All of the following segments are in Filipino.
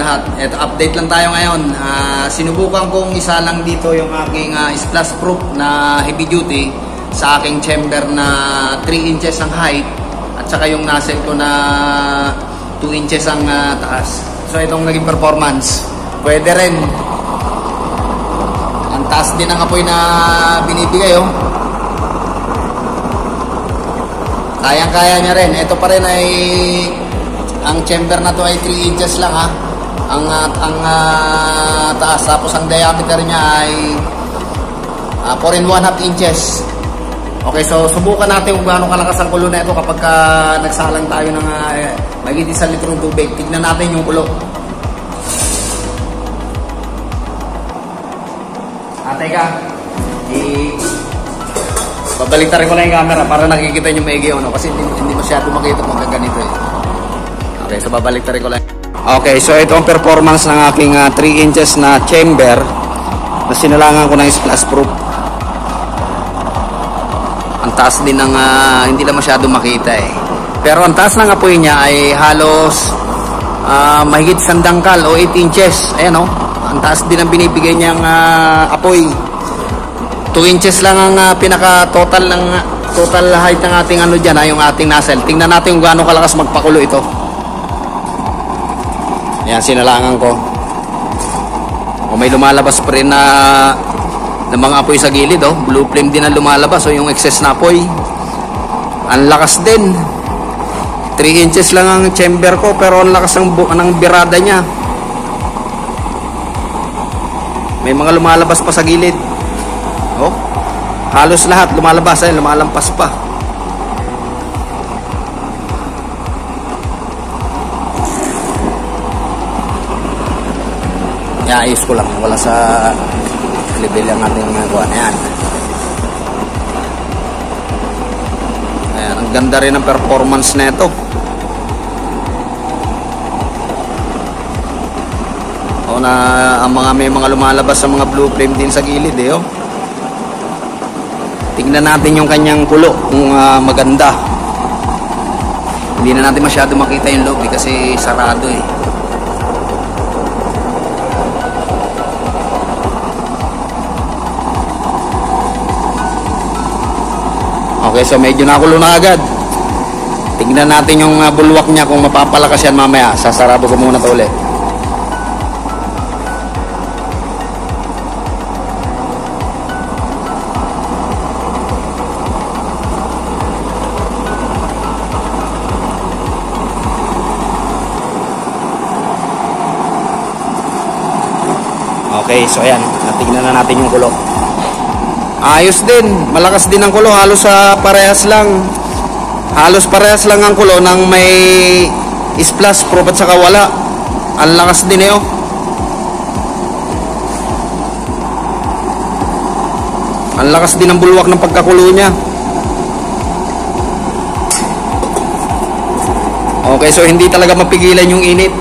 lahat. Ito, update lang tayo ngayon. Sinubukan kong isa lang dito yung aking splash proof na heavy duty sa aking chamber na 3 inches ang height at saka yung nozzle ko na 2 inches ang taas. So itong naging performance. Pwede rin. Ang taas din ang apoy na binibigay, oh. Kayang-kaya niya rin. Ito pa rin ay ang chamber na to ay 3 inches lang, ha. Ang taas, tapos ang diameter niya ay 4 1/2 inches. Okay, so subukan natin kung gaano kalakas ang kulo na ito kapag nagsalang tayo ng magiging 1 litrong tubig. Tignan natin yung kulo. Teka, babaliktad ko lang yung camera para nakikita nyo maigi, no? Kasi hindi masyado makita pag ganito, eh. Okay, so babaliktad ko lang. Okay, so ito ang performance ng aking 3 inches na chamber na sinalangan ko ng splash proof. Ang taas din ng hindi lang masyado makita, eh. Pero ang taas ng apoy niya ay halos mahigit 1 dangkal o 8 inches. Ayan, no? Ang taas din ang binibigay niyang apoy. 2 inches lang ang pinaka total height ng ating ano diyan, yung ating nozzle. Tingnan natin kung gaano kalakas magpakulo ito. Ayan, sinalangan ko. O may lumalabas pa rin na mga apoy sa gilid, oh. Blue flame din ang lumalabas, o yung excess na apoy. Ang lakas din. 3 inches lang ang chamber ko, pero ang lakas ng birada niya. May mga lumalabas pa sa gilid. Oh, halos lahat lumalabas, ay lumalampas pa. Ayos ko lang, wala sa level ang ating kuha na yan. Ayan, ang ganda rin ng performance na ito. O na may mga lumalabas sa mga blue flame din sa gilid, eh, oh. Tingnan natin yung kanyang kulo kung maganda. Hindi na natin masyado makita yung loob, kasi sarado, eh. Okay, so medyo nakulo na agad. Tingnan natin yung bulwak niya kung mapapalakas yan mamaya. Sasarado ko muna ito ulit. Okay, so ayan, natignan na natin yung kulo. Ayos din, malakas din ang kulo, halos parehas lang. Halos parehas lang ang kulo ng may splash proof at saka wala. Ang lakas din, eh, oh. Ang lakas din ang bulwak ng pagkakulo niya. Okay, so hindi talaga mapigilan yung init.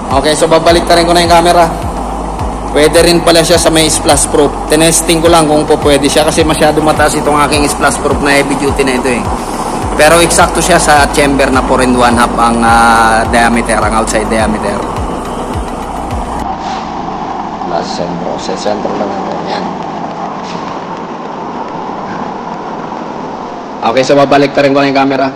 Okay, so babalik rin ko na yung camera. Pwede rin pala siya sa may splash proof. Tinesting ko lang kung pwede siya kasi masyado mataas itong aking splash proof na heavy duty na ito, eh. Pero eksakto siya sa chamber na 4 1/2 ang diameter, ang outside diameter. Last center, sa center lang natin yan. Okay, so babalik rin ko na yung camera.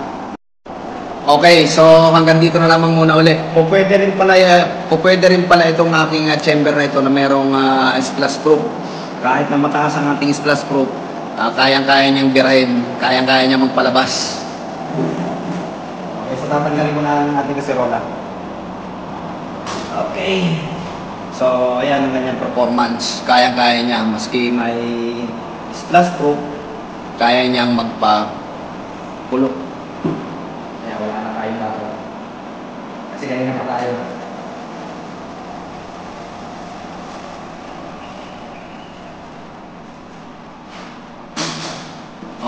Okay, so hanggang dito na lamang muna ulit. Pwede rin pala itong aking chamber na ito na merong splash proof. Kahit na mataas ang ating splash proof, kayang-kaya niyang birahin, kayang-kaya niyang magpalabas. Okay, so tatanggalin ko na ang ating kaserola. Okay. So, ayan ang kanyang performance. Kayang-kaya niya, maski may splash proof, kaya niyang magpakulo. Wala na tayong bago. Kasi kanina pa tayo.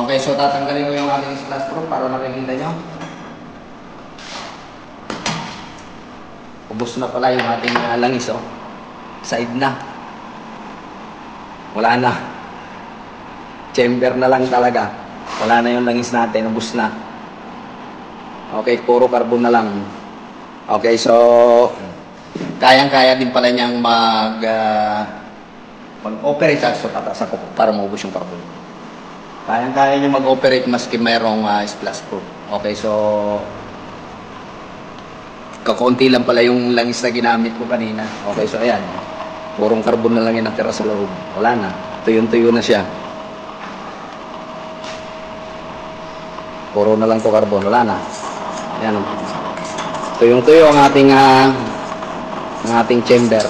Okay, so tatanggalin ko yung ating splash proof para nakikita nyo. Ubos na pala yung ating langis, oh. Side na. Wala na. Chamber na lang talaga. Wala na yung langis natin, ubos na. Okay, puro carbon na lang. Okay, so kayang-kaya din pala niyang mag-operate sa tataas ako para maubos yung carbon. Kayang-kaya niya mag-operate maski mayroong splash proof. Okay, so kakaunti lang pala yung langis na ginamit ko kanina. Okay, so ayan. Purong carbon na lang yung natira sa loob. Wala na. Tuyo-tuyo na siya. Puro na lang to carbon. Wala na. Ayan. Tuyong-tuyo ang ating chamber.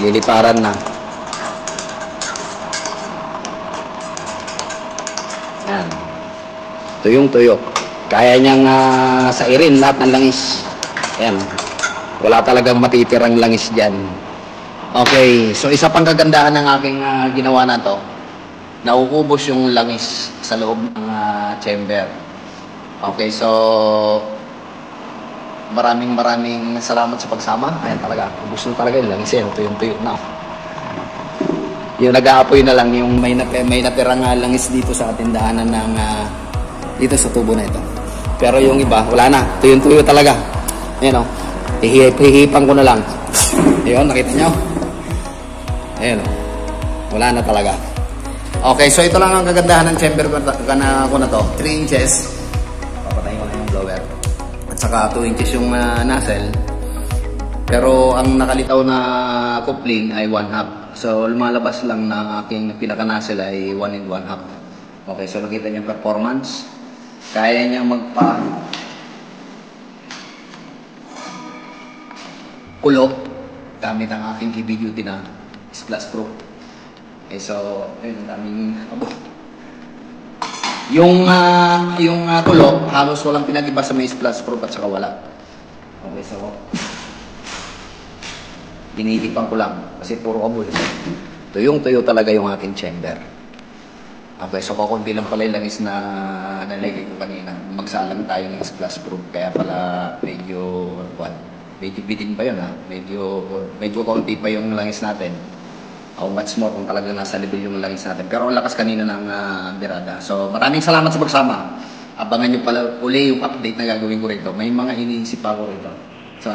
Liliparan na. Ayan. Tuyong-tuyo. Kaya niyang sairin lahat ng langis. Ayan. Wala talagang matitirang langis dyan. Okay. So, isa pang kagandahan ng aking ginawa na to. Nauubos yung langis sa loob ng chamber. Okay. So, maraming salamat sa pagsama. Ayan talaga. Ubos na talaga yung langis. Ayan. Tuyong-tuyo na. Yung nag-aapoy na lang. Yung may natirang langis dito sa ating daanan ng dito sa tubo na ito. Pero yung iba, wala na. Tuyong-tuyo talaga. Ayan o. Hihipan ko na lang. Ayun, nakita nyo? Ayan o. Wala na talaga. Okay, so ito lang ang kagandahan ng chamber ko na to. 3 inches. Papatayin ko na yung blower. At saka 2 inches yung nozzle. Pero ang nakalitaw na coupling ay 1/2. So lumalabas lang na aking pinaka-nozzle ay 1 1/2. Okay, so nakita niyo yung performance. Kaya niya kulo gamit ang aking heavy duty na splash proof. Okay, so ayun, daming yung kulo halos walang pinag-iba sa may splash proof at saka wala. Okay, so dinitipan ko lang kasi puro kabul. Tuyong-tuyo talaga yung aking chamber. Okay, so kukunti lang pala yung langis na nalagay ko kanina. Magsalang tayo ng splash proof. Kaya pala medyo bitin pa yun ha. Medyo kaunti pa yung langis natin. How much more kung talagang nasa level yung langis natin. Pero ang lakas kanina ng birada. So maraming salamat sa pagsama. Abangan nyo pala uli yung update na gagawin ko rito. May mga iniisip pa ako rito. So,